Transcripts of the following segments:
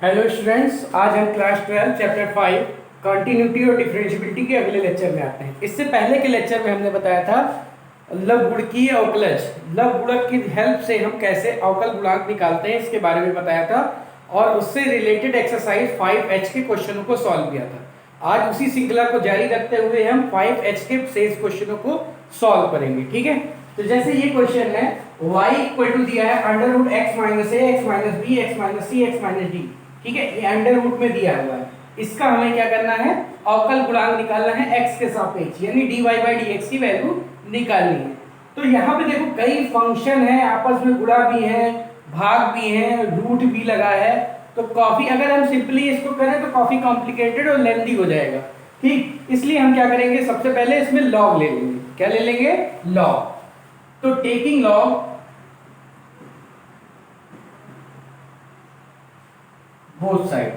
Hello students, आज हम class 12 chapter 5 continuity और डिफरेंशियबिलिटी के अगले लेक्चर में आते हैं। इससे पहले के लेक्चर में हमने बताया था लवगुणकीय अवकलज, लवगुणक की हेल्प से हम कैसे अवकल गुणांक निकालते हैं इसके बारे में बताया था और उससे रिलेटेड एक्सरसाइज 5H के क्वेश्चनों को सॉल्व किया था। आज उसी श्रृंखला को जारी रखते हुए हम 5H के शेष क्वेश्चनों को सॉल्व करेंगे। ठीक है, तो जैसे ये क्वेश्चन है y इक्वल टू दिया है अंडर रूट x माइनस ए x minus B x minus सी एक्स माइनस डी। ठीक है, ये अंडर रूट में दिया हुआ है। इसका हमें क्या करना है, अवकल गुणांक निकालना है x के सापेक्ष, यानी dy बाई dx की वैल्यू निकालनी है। तो यहाँ पे देखो कई फंक्शन है, आपस में गुणा भी है, भाग भी है, रूट भी लगा है। तो काफी अगर हम सिंपली इसको करें तो काफी कॉम्प्लिकेटेड और लेंथी हो जाएगा। ठीक, इसलिए हम क्या करेंगे, सबसे पहले इसमें लॉग ले लेंगे। क्या ले लेंगे? लॉग। तो टेकिंग लॉग बोथ साइड,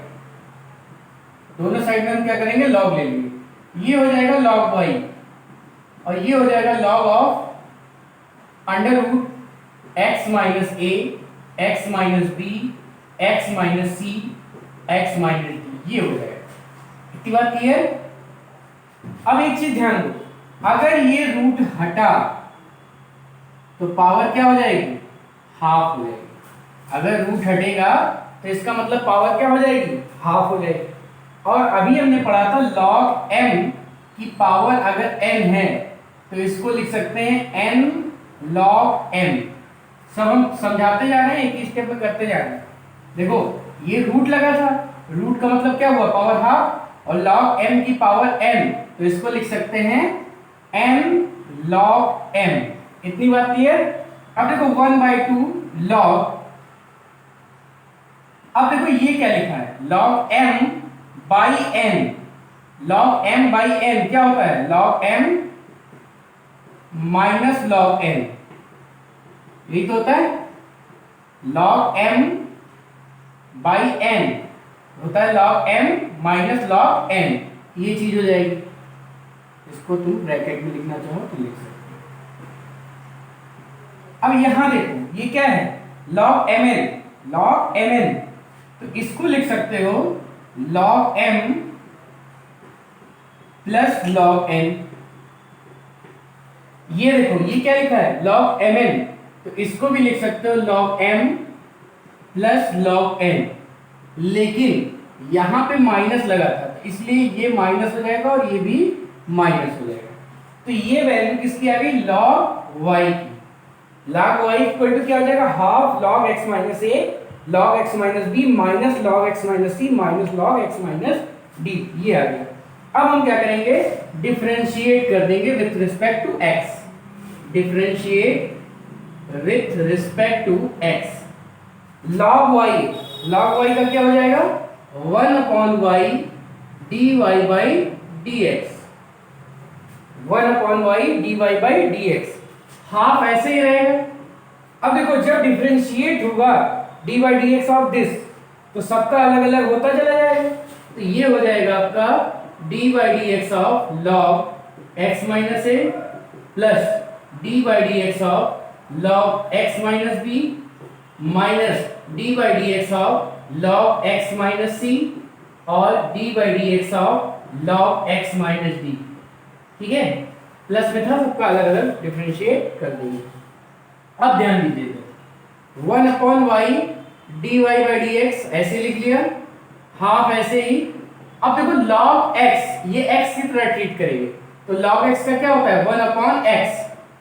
दोनों साइड में हम क्या करेंगे, लॉग ले लेंगे। ये हो जाएगा लॉग y और ये हो जाएगा log of under root x minus A x minus B x minus C x minus D. ये हो जाएगा। इतनी बात क्लियर? अब एक चीज ध्यान दो, अगर ये रूट हटा तो पावर क्या हो जाएगी? हाफ हो जाएगी। अगर रूट हटेगा तो इसका मतलब पावर क्या हो जाएगी? हाफ हो जाएगी। और अभी हमने पढ़ा था log m की पावर अगर n है तो इसको लिख सकते हैं n log m। सब हम समझाते जा रहे हैं, एक ही स्टेप में करते जा रहे हैं। देखो ये रूट लगा था, रूट का मतलब क्या हुआ? Power half. और log m की पावर n, तो इसको लिख सकते हैं n log m। इतनी बात क्लियर? अब देखो 1/2 log, अब देखो ये क्या लिखा है, log m by n। log m by n क्या होता है? log m minus log n, यही तो होता है। log m बाई n होता है log m minus log n, ये चीज हो जाएगी। इसको तुम ब्रैकेट में लिखना चाहो तो लिख सकते हो। अब यहां देखो ये क्या है, log mn, log mn, तो इसको लिख सकते हो log m plus log n। ये देखो ये क्या लिखा है, log mn, तो इसको भी लिख सकते हो log m plus log n। लेकिन यहां पे माइनस लगा था तो इसलिए ये माइनस हो जाएगा और ये भी माइनस हो जाएगा। तो ये वैल्यू किसकी आ गई? log y की। log y इक्वल टू क्या हो जाएगा? Half log x minus a log x minus b minus log x minus c minus log x minus d। ये आ गया। अब हम क्या करेंगे, डिफरेंशिएट कर देंगे with respect to x। Differentiate with respect to x। log y का क्या हो जाएगा? 1/y dy by dx। 1/y dy by dx। Half ऐसे ही रहेगा। अब देखो जब डिफरेंशिएट होगा dy by dx of this, तो सबका अलग अलग होता चला जाएगा। तो ये हो जाएगा आपका dy by dx of log x minus a plus dy by dx of log x minus b minus dy by dx of log x minus c और dy by dx of log x minus d। ठीक है, plus में था, सबका अलग अलग differentiate कर देंगे। अब ध्यान दीजिए, 1/y dy बाई dx ऐसे लिख लिया, हाफ ऐसे ही। अब देखो log x, ये x की तरह ट्रीट करेंगे तो log x का क्या होता है? 1/x,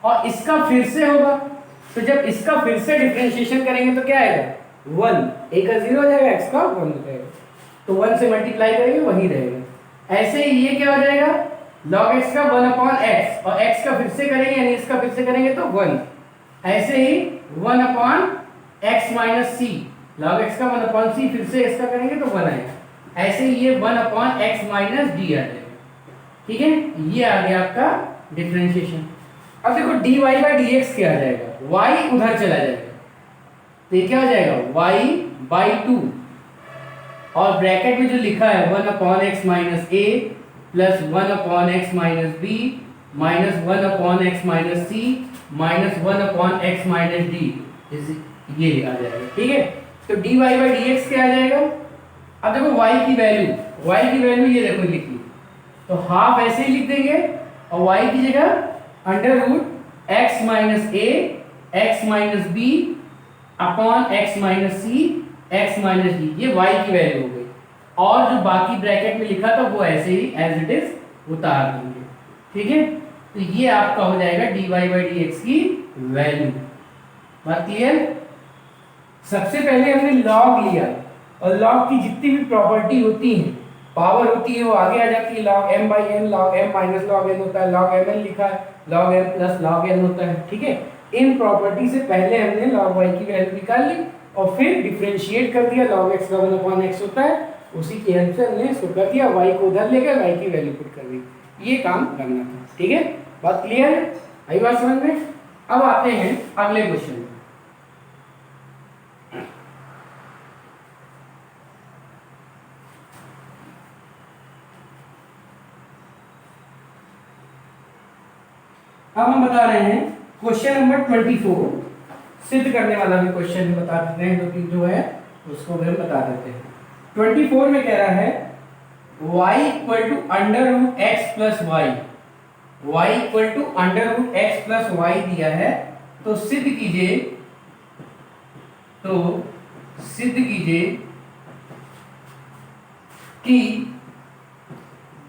और इसका फिर से होगा। तो जब इसका फिर से डिफरेंशिएशन करेंगे तो क्या आएगा? 1, एक का 0 हो जाएगा, x का 1 हो जाएगा। तो 1 से मल्टीप्लाई करेंगे वही रहेगा। ऐसे ही ये क्या हो जाएगा, log x का 1/x, और x का फिर से करेंगे यानी इसका फिर से करेंगे तो 1। ऐसे ही 1/x minus c, log x का 1/c, फिर से इसका करेंगे तो 1 आएगा। ऐसे ही ये 1/x माइनस d आ जाएगा। ठीक है, ये आ गया आपका डिफरेंशिएशन। अब देखो dy बाई dx क्या आ जाएगा? y उधर चला जाएगा तो ये क्या हो जाएगा? y/2, और ब्रैकेट में जो लिखा है 1/x minus a plus 1/x minus b minus 1/x minus c minus 1/x minus d, ये आ जाएगा। ठीक है, तो dy बाई dx क्या आ जाएगा? अब देखो y की वैल्यू ये देखो लिखी, तो हाफ ऐसे ही लिख देंगे और y की जगह अंडर रूट x माइनस ए x minus B upon X minus सी एक्स माइनस डी, ये y की वैल्यू हो गई। और जो बाकी ब्रैकेट में लिखा था वो ऐसे ही एज इट इज उतार देंगे, ठीक है। तो ये आपका हो जाएगा dy बाई डी एक्स की वैल्यू। बात क्लियर? सबसे पहले हमने लॉग लिया और लॉग की जितनी भी प्रॉपर्टी होती है, पावर होती है, वो आगे आ जाती है। Log m by n, log m minus log n होता है, लॉग mn लिखा है, log m plus log n होता है, ठीक है। इन प्रॉपर्टी से पहले हमने log y की वैल्यू निकाल ली और फिर डिफरेंशिएट कर दिया, log x का 1/x होता है, उसी के हेल्प से हमने इसको कर दिया, y को उधर लेकर y की वैल्यू पुट कर दी। ये काम करना था, ठीक है। बात क्लियर है? आई बात समझ में? अब आते हैं अगले क्वेश्चन में। अब हम बता रहे हैं क्वेश्चन नंबर 24, सिद्ध करने वाला भी क्वेश्चन बता देते हैं, जो कि जो है उसको भी हम बता देते हैं। 24 में कह रहा है y equal to under root x plus y, y equal to under root x plus y दिया है, तो सिद्ध कीजिए कि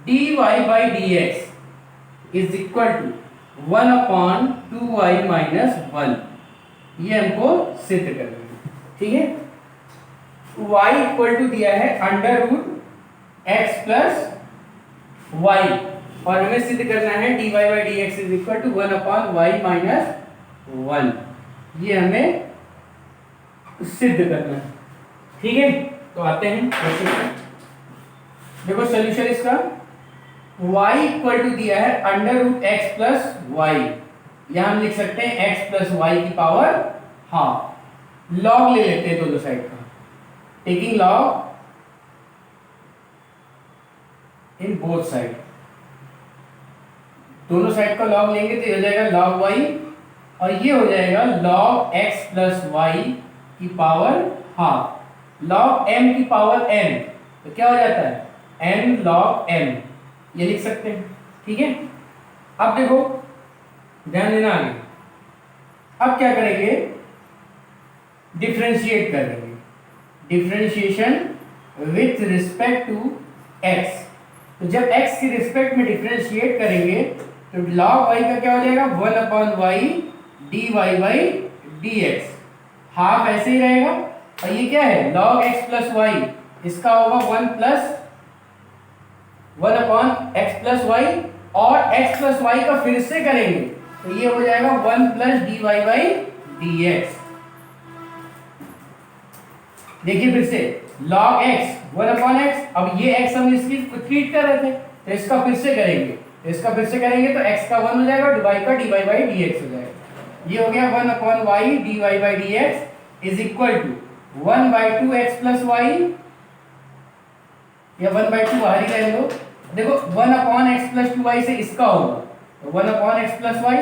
dy by d x is equal to 1/2y minus 1, ये हमको सिद्ध करना है, ठीक है। y इक्वल टू दिया है under root x plus y और हमें सिद्ध करना है dy by d x is equal to 1/y minus 1, ये हमें सिद्ध करना है, ठीक है। तो आते हैं देखो सॉल्यूशन इसका, y इक्वल टू दिया है under root x plus y, यहां हम लिख सकते हैं x प्लस वाई की पावर हाफ, लॉग ले लेते हैं दोनों साइड का, taking log in both side, दोनों साइड का लॉग लेंगे तो ये हो जाएगा log y और ये हो जाएगा log x प्लस वाई की पावर हाफ, log m की पावर n, तो क्या हो जाता है n log m, ये लिख सकते हैं, ठीक है। अब देखो ध्यान देना आगे, अब क्या करेंगे, डिफरेंशिएट करेंगे, differentiation with respect to x, तो जब x के रिस्पेक्ट में डिफरेंशिएट करेंगे तो log y का क्या हो जाएगा 1/y dy by dx, half ऐसे ही रहेगा, और ये क्या है log x प्लस वाई, इसका होगा 1/x प्लस वाई और x प्लस वाई का फिर से करेंगे तो ये हो जाएगा 1 प्लस dy बाई dx। देखिए फिर से log x 1/x, अब ये x हम इसकी ट्रीट कर रहे थे तो इसका फिर से करेंगे, तो x का 1 हो जाएगा और y का dy बाई dx हो जाएगा, ये हो गया 1/y dy by dx is equal to 1/2x plus y, या 1/2 बाहर ही रहने दो, देखो 1/x प्लस 2y से इसका होगा तो 1/x प्लस वाई,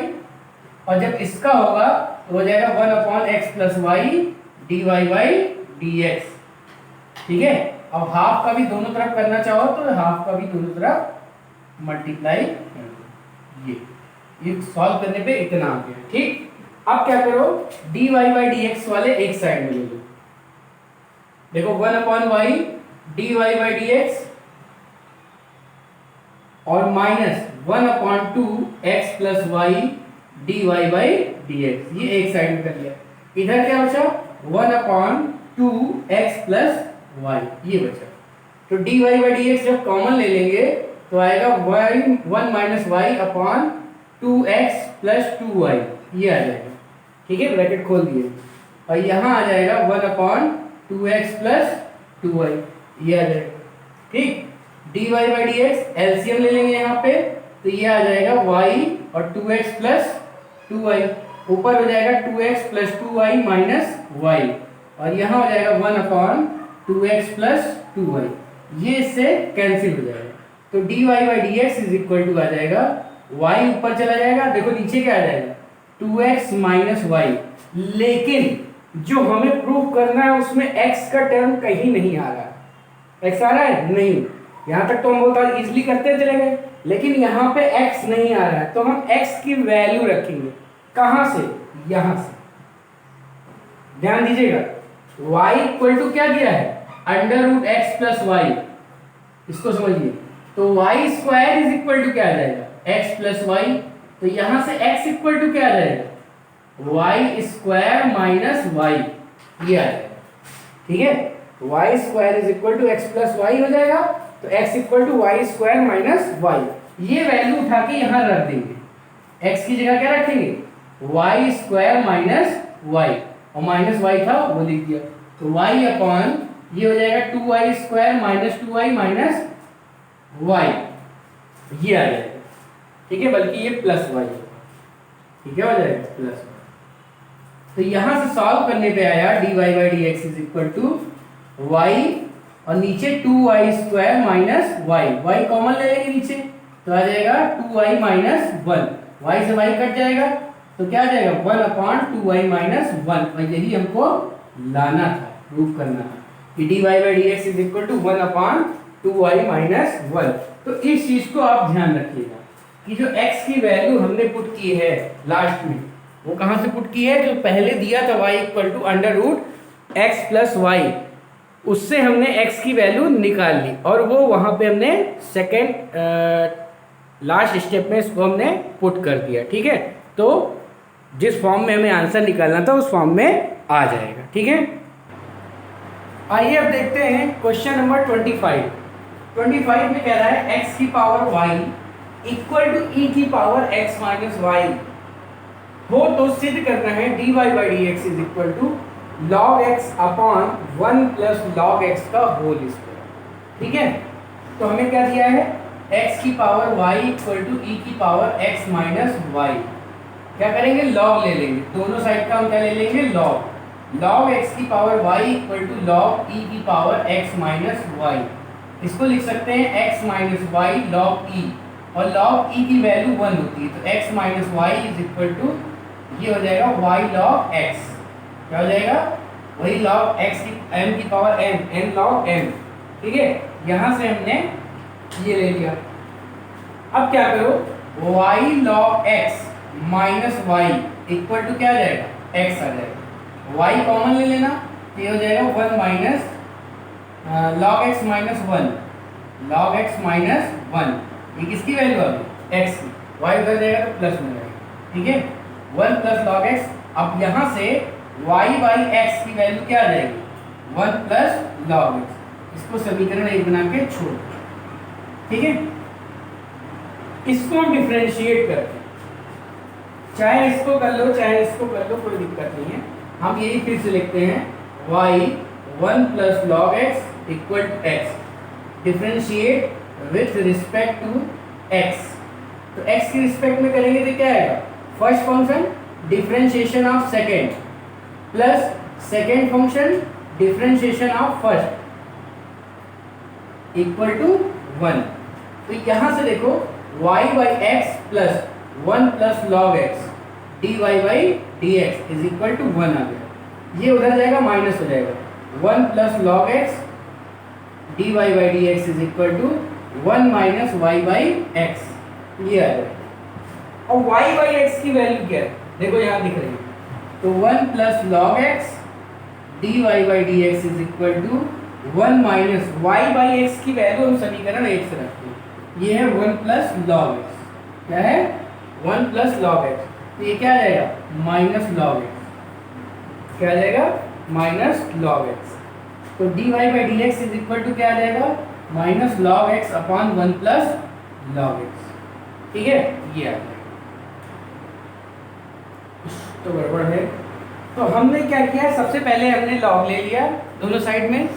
और जब इसका होगा तो हो जाएगा 1/x plus y dy by dx, ठीक है। अब हाफ का भी दोनों तरफ करना चाहो तो हाफ का भी दोनों तरफ मल्टीप्लाई कर दो, ये सॉल्व करने पे इतना आ गया, ठीक। अब क्या करो dy बाई dx वाले एक साइड में ले लो, देखो 1/y dy बाई dx और minus 1/2x plus y dy by dx, ये एक साइड में कर लिया, इधर क्या बचा 1/2x प्लस वाई, ये बचा, तो dy बाई dx जब कॉमन ले लेंगे तो आएगा 1 minus Y upon 2x plus 2y, ये आ जाएगा, ठीक है, ब्रैकेट खोल दिए, और यहाँ आ जाएगा 1/2x प्लस 2y, ये आ जाएगा, ठीक। dy बाई dx एलसीएम ले लेंगे यहाँ पे तो ये आ जाएगा y और 2x प्लस 2y, ऊपर हो जाएगा 2x plus 2y minus y, और यहाँ हो जाएगा 1/2x प्लस 2y, ये इससे कैंसिल हो जाएगा, तो dy by dx is equal to आ जाएगा y ऊपर चला जाएगा, देखो नीचे क्या आ जाएगा 2x माइनस वाई, लेकिन जो हमें प्रूव करना है उसमें x का टर्म कहीं नहीं आ रहा, x आ रहा है? नहीं। यहाँ तक तो हम बहुत इजीली करते चले गए, लेकिन यहाँ पे x नहीं आ रहा है, तो हम x की वैल्यू रखेंगे। कहाँ से? यहाँ से। ध्यान दीजिएगा, y इक्वल टू क्या दिया है? Under root x plus y. इसको समझिए, तो y square is equal to क्या आ जाएगा? X plus y. तो यहां से x इक्वल टू क्या आ जाएगा? वाई स्क्वायर माइनस वाई, ये आ जाएगा। ठीक है, y square is equal to x plus y हो जाएगा, तो x equal to y square minus y. ये वैल्यू उठा के यहां रख देंगे। x की जगह क्या रखेंगे? वाई स्क्वायर माइनस वाई, और माइनस वाई था वो लिख दिया, तो y अपॉन ये हो जाएगा 2y square minus 2y minus y, ये आ जाएगा। ठीक है, बल्कि ये प्लस y, ठीक है, हो जाएगा प्लस y। तो यहां से सॉल्व करने पे आया dy by d x is equal to y, और नीचे 2y square minus y common ले लेंगे नीचे, तो आ जाएगा 2y माइनस 1, y से y कट जाएगा, तो क्या आ जाएगा? 1 अपॉन 2y माइनस 1। और यही हमको लाना था, प्रूव करना था कि dy by d x is equal to 1 upon 2y minus 1। तो इस चीज को आप ध्यान रखिएगा कि जो x की वैल्यू हमने पुट की है लास्ट में, वो कहां से पुट की है? जो पहले दिया था y equal to under root x plus y, उससे हमने x की वैल्यू निकाल ली, और वो वहां पे हमने सेकेंड लास्ट स्टेप में इसको हमने पुट कर दिया। ठीक है, तो जिस फॉर्म में हमें आंसर निकालना था उस फॉर्म में आ जाएगा। ठीक है, आइए अब देखते हैं क्वेश्चन नंबर 25। 25 में कह रहा है x की power y equal to e की पावर x माइनस वाई हो, तो सिद्ध करना है dy by d x is equal to log x upon 1 plus log x का होल स्क्वायर। ठीक है, तो हमें क्या दिया है? x की power y equal to e की पावर x माइनस वाई। क्या करेंगे? लॉग ले लेंगे, दोनों साइड का हम क्या ले लेंगे? लॉग। लॉग x की power y equal to log e की पावर x माइनस वाई। इसको लिख सकते हैं x minus y log e, और लॉग e की वैल्यू 1 होती है, तो x minus y is equal to ये हो जाएगा y लॉग x। क्या हो जाएगा? वही लॉग x की m की पावर n लॉग m। ठीक है, यहां से हमने ये ले लिया। अब क्या करो? y log x minus y equal to क्या आ जाएगा? x आ जाएगा। y कॉमन ले लेना, तो ये हो जाएगा 1 minus log x minus 1, log x minus 1। ये किसकी वैल्यू आ गई? x की। y उधर जाएगा तो प्लस में जाएगा। ठीक है, 1 प्लस लॉग x। अब यहाँ से y बाई x की वैल्यू क्या आ जाएगी? 1 प्लस लॉग x। इसको समीकरण 1 बना के छोड़। ठीक है, इसको डिफरेंशिएट करते हैं, चाहे इसको कर लो चाहे इसको कर लो, कोई दिक्कत नहीं है। हम यही फिर से लिखते हैं y 1 plus log x equal to x, differentiate with respect to x। तो x के रिस्पेक्ट में करेंगे तो क्या आएगा? First function differentiation of second plus second function differentiation of first equal to 1। तो यहां से देखो y by x plus 1 plus log x dy by d x is equal to 1 आ गया। ये उधर जाएगा माइनस हो जाएगा, 1 plus log x dy by d x is equal to 1 minus y by x, ये आ जाएगा। और y बाई एक्स की वैल्यू क्या है? देखो यहाँ दिख रही है, तो 1 plus log x dy by d x is equal to 1 minus y by x की वैल्यू हम समीकरण 1 से रखते हैं, ये है 1 प्लस लॉग एक्स। क्या है? 1 प्लस लॉग एक्स, तो ये क्या आ जाएगा? Minus log x. क्या आ जाएगा? Minus log x. तो dy by d x is equal to क्या आ जाएगा? Minus log x upon 1 plus log x. ठीक है, ये आ जाएगा। तो गड़बड़ है, तो हमने क्या किया? सबसे पहले हमने लॉग ले लिया दोनों साइड में,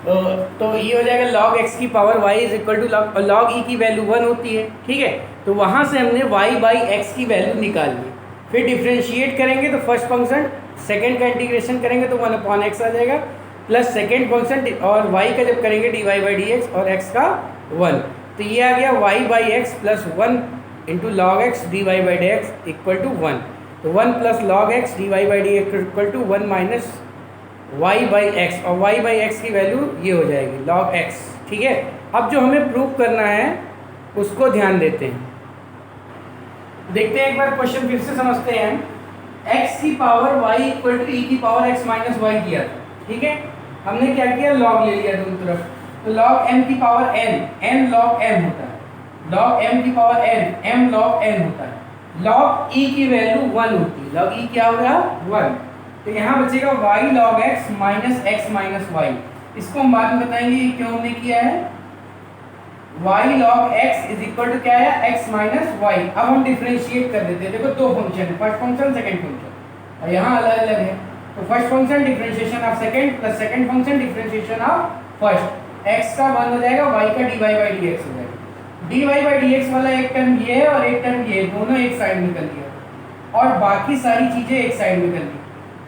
तो ये हो जाएगा log x की power y is equal to log e की वैल्यू 1 होती है। ठीक है, तो वहां से हमने y बाई x की वैल्यू निकाल ली। फिर डिफरेंशिएट करेंगे तो फर्स्ट फंक्शन सेकंड का इंटीग्रेशन करेंगे तो 1 अपॉन x आ जाएगा, प्लस सेकंड फंक्शन और y का जब करेंगे dy बाई डी एक्स और x का 1, तो ये आ गया y by x plus 1 into log x dy by d x equal to 1। तो 1 plus log x dy by d x equal to 1 minus y by x, और y by x की value ये हो जाएगी log x। ठीक है, अब जो हमें प्रूव करना है उसको ध्यान देते हैं। देखते हैं एक बार क्वेश्चन फिर से समझते हैं। x की power y equal to e की पावर x माइनस वाई किया था। ठीक है, हमने क्या किया, log ले लिया दोनों तरफ, तो log m की पावर n log m होता है, log m की पावर m log n होता है, log e की वैल्यू 1 होती है, log e क्या होगा 1। तो यहाँ बचेगा y log x minus y। इसको हम बाद में बताएंगे ये क्यों हमने किया है। y log x is equal to क्या है, x माइनस वाई। अब हम डिफरेंशिएट कर देते हैं। देखो दो फंक्शन है, फर्स्ट फंक्शन सेकंड फंक्शन, और यहाँ अलग अलग है। तो first function differentiation of second plus second function differentiation of first. x का 1 हो जाएगा, y का dy बाई dx हो जाएगा। dy बाई dx वाला एक टर्म ये है और एक टर्म ये है, दोनों एक साइड में कर लिया और बाकी सारी चीजें एक साइड में कर ली।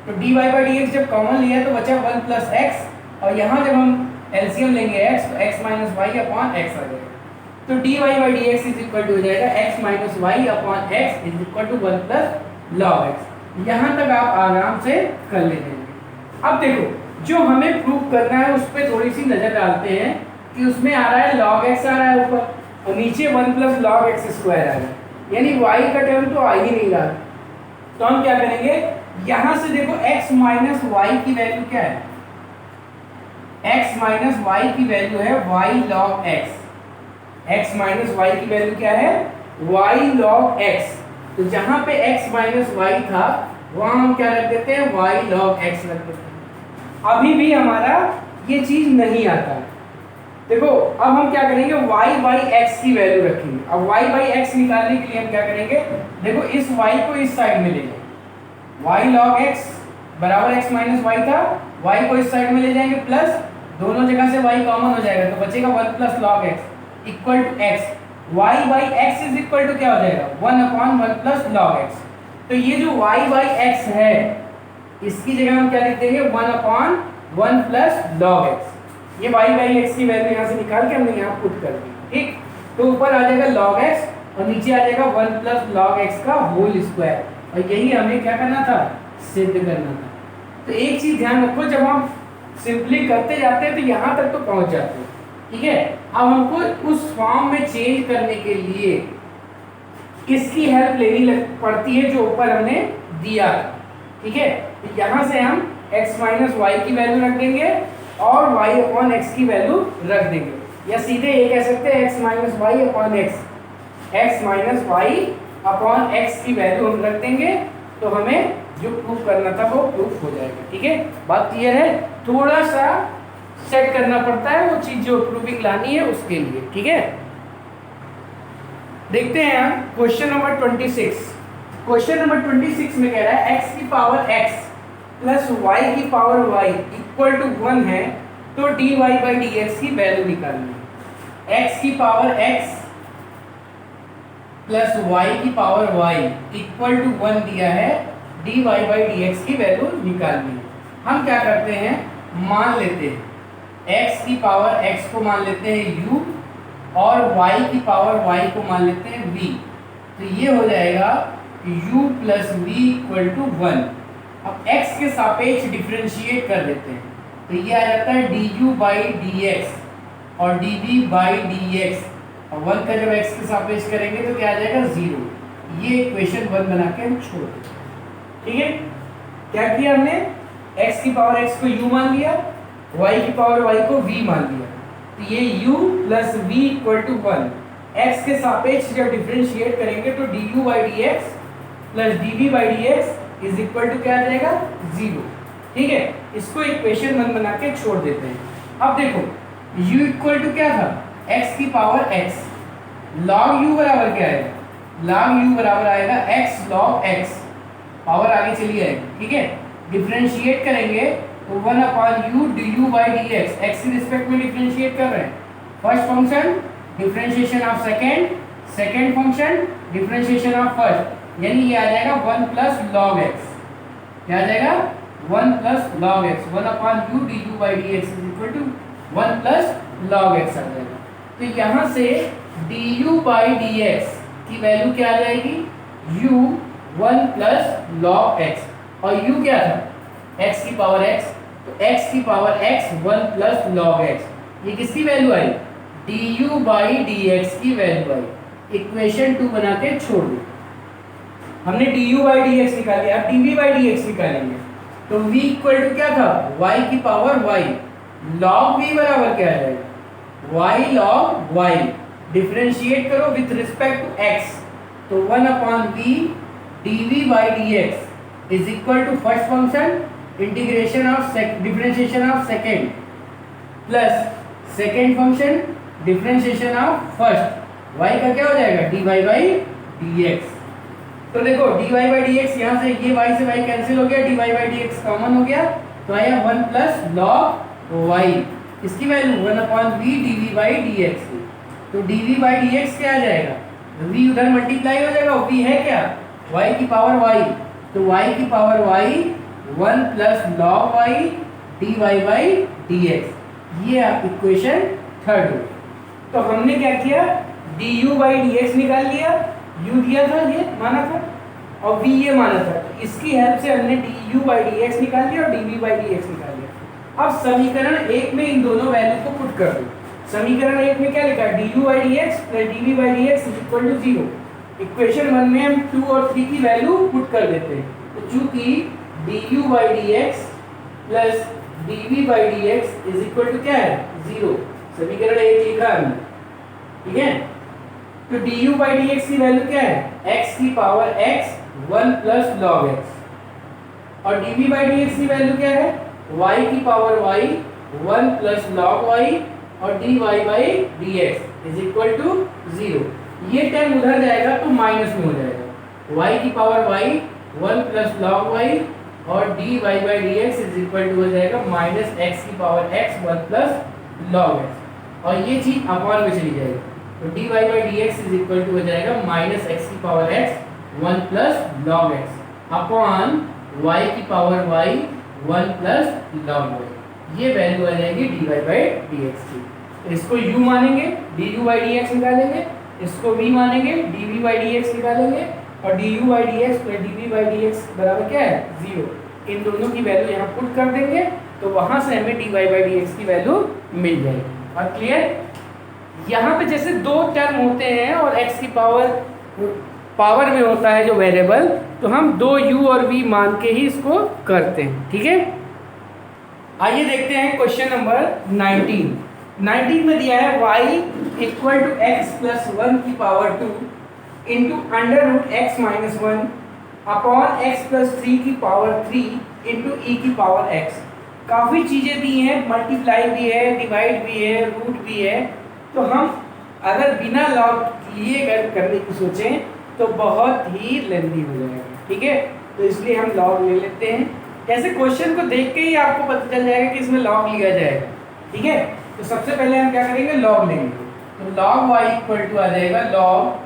तो dy बाई dx जब कॉमन लिया तो बचा 1 प्लस x, और यहाँ जब हम एलसीएम लेंगे x तो x minus Y upon X आ जाएगा। तो dy by dx is equal to हो जाएगा x minus Y upon X is equal to 1 plus log x। यहाँ तक आप आराम से कर लेंगे। अब देखो जो हमें प्रूव करना है उस पर थोड़ी सी नजर डालते हैं कि उसमें आ रहा है log x आ रहा है ऊपर, और नीचे 1 प्लस लॉग एक्स स्क्वायर आ रहा है, यानी y का टर्म तो आ ही नहीं रहा। तो हम क्या करेंगे, यहाँ से देखो x माइनस वाई की वैल्यू क्या है, x माइनस वाई की वैल्यू है y log x। x minus y की वैल्यू क्या है, y log x। तो जहां पे x माइनस वाई था वहां हम क्या रख देते हैं, y log x रख देते हैं। अभी भी हमारा ये चीज नहीं आता। देखो अब हम क्या करेंगे, y बाई x की वैल्यू रखेंगे। अब y बाई x निकालने के लिए हम क्या करेंगे, देखो इस y को इस साइड में ले जाएंगे, y log x बराबर x माइनस वाई था, y को इस साइड में ले जाएंगे प्लस, दोनों जगह से y कॉमन हो जाएगा तो बचेगा 1 plus log x equal to x। y by x is equal to क्या हो जाएगा, 1 अपॉन 1 प्लस लॉग x। तो ये जो y बाई x है इसकी जगह हम क्या लिख देंगे, 1 अपॉन 1 प्लस लॉग x। ये y बाई x की वैल्यू यहाँ से निकाल के हमने यहाँ पुट कर दी। ठीक, तो ऊपर आ जाएगा log x और नीचे आ जाएगा 1 प्लस लॉग x का होल स्क्वायर, और यही हमें क्या करना था, सिद्ध करना था। तो एक चीज ध्यान रखो, जब हम सिंपली करते जाते हैं तो यहाँ तक तो पहुँच जाते हैं। ठीक है, अब हमको उस फॉर्म में चेंज करने के लिए किसकी हेल्प लेनी पड़ती है, जो ऊपर हमने दिया। ठीक है, तो यहाँ से हम x माइनस वाई की वैल्यू रख देंगे और y अपॉन एक्स की वैल्यू रख देंगे, या सीधे ये कह सकते हैं x minus Y upon x, x minus Y upon x की वैल्यू हम रख देंगे, तो हमें जो प्रूफ करना था वो प्रूफ हो जाएगा। ठीक है, बात क्लियर है। थोड़ा सा सेट करना पड़ता है वो चीज जो प्रूविंग लानी है उसके लिए। ठीक है, देखते हैं हम क्वेश्चन नंबर 26। क्वेश्चन नंबर 26 में कह रहा है x की पावर x प्लस y की पावर y इक्वल टू 1 है, तो dy बाई dx की वैल्यू निकालनी है। x की पावर x प्लस y की पावर y इक्वल टू 1 दिया है, dy बाई dx की वैल्यू निकालनी है। हम क्या करते हैं, मान लेते हैं x की पावर x को मान लेते हैं u और y की पावर y को मान लेते हैं v। तो ये हो जाएगा u plus v equal to 1। अब x के सापेक्ष डिफरेंशिएट कर देते हैं, तो ये आ जाता है du बाई dx और dv बाई dx, और 1 का जब x के सापेक्ष करेंगे तो क्या आ जाएगा 0। ये इक्वेशन 1 बना के हम छोड़ देते हैं। ठीक है, क्या किया हमने, x की पावर x को u मान लिया, y की पावर y को v मान लिया, तो ये u plus v equal to 1। x के सापेक्ष जब डिफरेंशिएट करेंगे तो du by dx plus dv by dx is equal to क्या आ जाएगा 0। ठीक है, इसको इक्वेशन 1 बना के छोड़ देते हैं। अब देखो u इक्वल टू क्या था, x की पावर x, log u बराबर क्या आएगा, log u बराबर आएगा x log x, पावर आगे चली आएगी। ठीक है, डिफरेंशिएट करेंगे तो 1 upon u du by dx, x के रिस्पेक्ट में डिफरेंशिएट कर रहे हैं। First function differentiation of second, second function differentiation of first, यानी ये आ जाएगा 1 प्लस लॉग x। क्या आ जाएगा 1 plus log x, 1 upon u du by dx is equal to 1 plus log x आ जाएगा। तो यहाँ से du बाई dx की वैल्यू क्या आ जाएगी, u 1 प्लस लॉग x, और u क्या था x की पावर x, तो x की power x 1 plus log x, ये किसकी वैल्यू आई, du बाई dx की वैल्यू आई। इक्वेशन 2 बना के छोड़ दो। हमने du बाई dx निकाल लिया, अब dv बाई dx निकालेंगे। तो v इक्वल टू क्या था, y की पावर y, log v बराबर क्या आ जाएगा, y log y, डिफरेंशिएट करो विथ रिस्पेक्ट टू x, तो 1 upon v dv by dx is equal to first function integration of differentiation of second plus second function differentiation of first, y का क्या हो जाएगा dy बाई dx। तो देखो dy by dx, यहाँ से ये y से y कैंसिल हो गया, dy बाई dx कॉमन हो गया, तो आया 1 प्लस log y, इसकी value 1 upon v dv by dx। तो dv बाई dx क्या आ जाएगा, v उधर मल्टीप्लाई हो जाएगा, v है क्या, y की पावर y, तो y की power y 1 plus log y dy by dx, ये आप इक्वेशन थर्ड हो। तो हमने क्या किया, du बाई dx निकाल लिया, u दिया था, ये माना था, और v ये माना था, तो इसकी हेल्प से हमने du बाई dx निकाल लिया और dv बाई dx निकाल लिया। अब समीकरण 1 में इन दोनों वैल्यू को पुट कर दो। समीकरण 1 में क्या लिखा है, du by dx plus dv by dx is equal to 0। Equation 1 में हम 2 और 3 की वैल्यू पुट कर देते हैं, तो चूंकि du by dx plus dv by dx is equal to क्या है 0, समीकरण 1 लिखा हमने, ठीक है। तो du बाई dx की वैल्यू क्या है, x की power x 1 plus log x, और dv बाई dx की वैल्यू क्या है, y की power y 1 plus log y, और dy by dx is equal to 0। ये टर्म उधर जाएगा तो माइनस में हो जाएगा, y की power y 1 plus log y, और dy by dx is equal to हो जाएगा माइनस x की power x 1 plus log x, और ये चीज अपॉन में चली जाएगी, तो dy by dx is equal to हो जाएगा माइनस x की power x 1 plus log x upon y की power y 1 plus log y, ये वैल्यू आ जाएगी dy बाई dx की। तो इसको u मानेंगे, du बाई dx निकालेंगे, इसको v मानेंगे, dv बाई dx निकालेंगे, और du by dx plus dv by dx बराबर क्या है 0। इन दोनों की वैल्यू यहाँ पुट कर देंगे, तो वहां से हमें dy बाई dx की वैल्यू मिल जाएगी। और क्लियर, यहाँ पे जैसे दो टर्म होते हैं और x की पावर में होता है जो वेरिएबल, तो हम दो u और v मान के ही इसको करते हैं, ठीक है। आइए देखते हैं क्वेश्चन नंबर 19 में दिया है y equal to x plus 1 की power 2 into under root x minus 1 upon x plus 3 की पावर 3 इंटू e की पावर x। काफ़ी चीज़ें दी हैं, मल्टीप्लाई भी है, डिवाइड भी है, रूट भी है, तो हम अगर बिना लॉग लिए करने की सोचें तो बहुत ही लेंदी हो जाएगा, ठीक है। तो इसलिए हम लॉग ले लेते हैं, ऐसे क्वेश्चन को देख के ही आपको पता चल जाएगा कि इसमें लॉग लिया जाएगा, ठीक है। तो सबसे पहले हम क्या करेंगे, लॉग लेंगे, तो लॉग y इक्वल टू आ जाएगा लॉग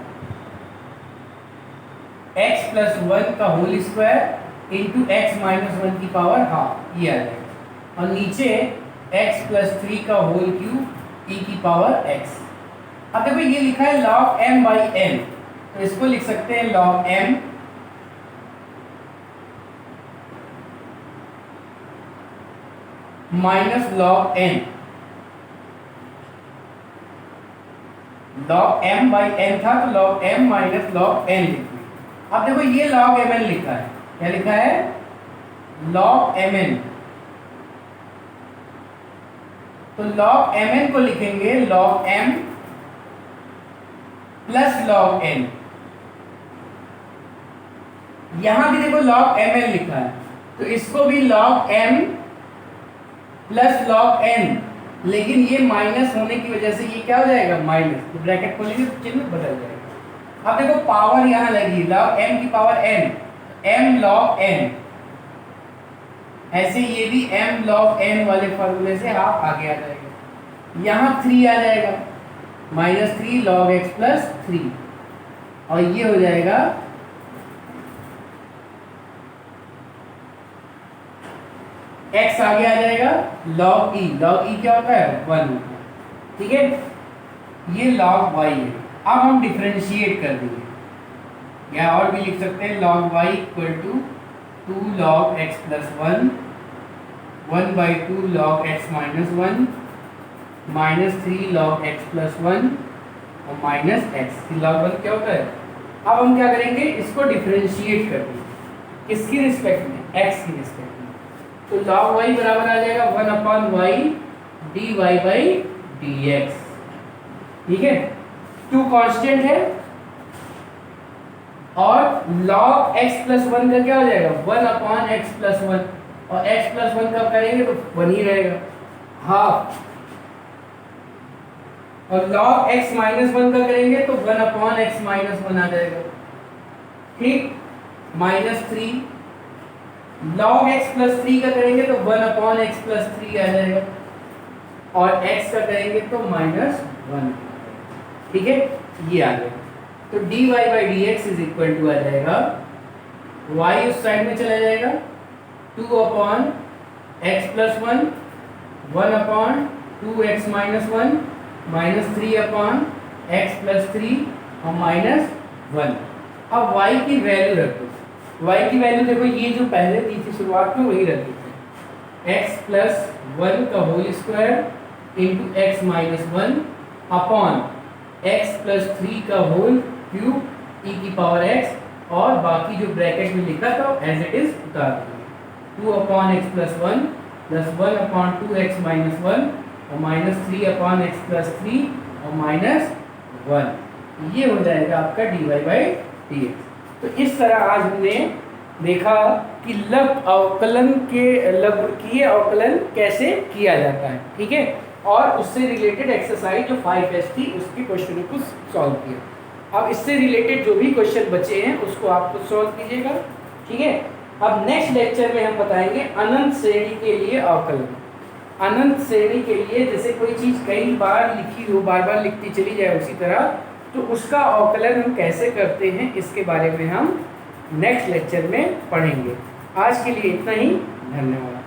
x प्लस 1 का whole square into x minus 1 की पावर हाफ, ये आ जाएगा, और नीचे x प्लस 3 का होल क्यूब e की पावर x। अब देखो ये लिखा है log m बाई n, तो इसको लिख सकते हैं log m minus log n, log m by n था तो log m minus log n लिखिए। अब देखो ये log mn लिखा है, क्या लिखा है log mn, तो log mn को लिखेंगे log m plus log n। यहां भी देखो log mn लिखा है, तो इसको भी log m plus log n, लेकिन ये माइनस होने की वजह से ये क्या हो जाएगा माइनस, तो ब्रैकेट खोलेंगे तो चिन्ह बदल जाएगा। अब देखो पावर यहां लगी log m की power n, m log n, ऐसे ये भी m log n वाले फॉर्मूले से आप आगे आ जाएगा। यहाँ 3 आ जाएगा माइनस 3 log x प्लस 3, और ये हो जाएगा x आगे आ जाएगा log e क्या होता है 1 होता है, ठीक है। ये log y है। अब हम डिफरेंशिएट कर देंगे, या और भी लिख सकते हैं log y equal to 2 log x plus 1 1/2 log x minus 1 -3 log x plus 1 और माइनस एक्स। log 1 क्या होता है? अब हम क्या करेंगे, इसको डिफरेंशिएट कर देंगे किसकी रिस्पेक्ट में? x की रिस्पेक्ट में। तो log y बराबर आ जाएगा 1/y dy बाई dx। ठीक है, 2 कांस्टेंट है और log x प्लस 1 का क्या हो जाएगा? 1/x प्लस 1 और x प्लस 1 का करेंगे तो 1 ही रहेगा, हाफ। और log x माइनस 1 का करेंगे तो 1/x माइनस 1 आ जाएगा। ठीक, -3 log x प्लस 3 का करेंगे तो 1/x प्लस 3 आ जाएगा और x का करेंगे तो -1। ठीक है, ये आ गया। तो dy by dx is equal to आ जाएगा, y उस साइड में चला जाएगा 2/x plus 1 1/2x minus 1 -3/x plus 3 और -1। अब y की वैल्यू रखो। y की वैल्यू देखो, ये जो पहले दी थी शुरुआत में वही रखी थी, x प्लस 1 का whole square into x minus 1 upon x plus 3 का होल क्यूब e की पावर x और बाकी जो ब्रैकेट में लिखा था एज इट इज उतार देंगे। 2/x plus 1 plus 1/2x minus 1 और -3/x प्लस 3 और -1। ये हो जाएगा आपका dy बाई dx। तो इस तरह आज हमने देखा कि लघु अवकलन कैसे किया जाता है। ठीक है, और उससे रिलेटेड एक्सरसाइज जो 5s थी उसके क्वेश्चन को सॉल्व किया। अब इससे रिलेटेड जो भी क्वेश्चन बचे हैं उसको आप खुद सॉल्व कीजिएगा। ठीक है, अब नेक्स्ट लेक्चर में हम बताएंगे अनंत श्रेणी के लिए अवकलन। अनंत श्रेणी के लिए जैसे कोई चीज़ कई बार लिखी हो, बार बार लिखती चली जाए उसी तरह, तो उसका अवकलन हम कैसे करते हैं इसके बारे में हम नेक्स्ट लेक्चर में पढ़ेंगे। आज के लिए इतना ही, धन्यवाद।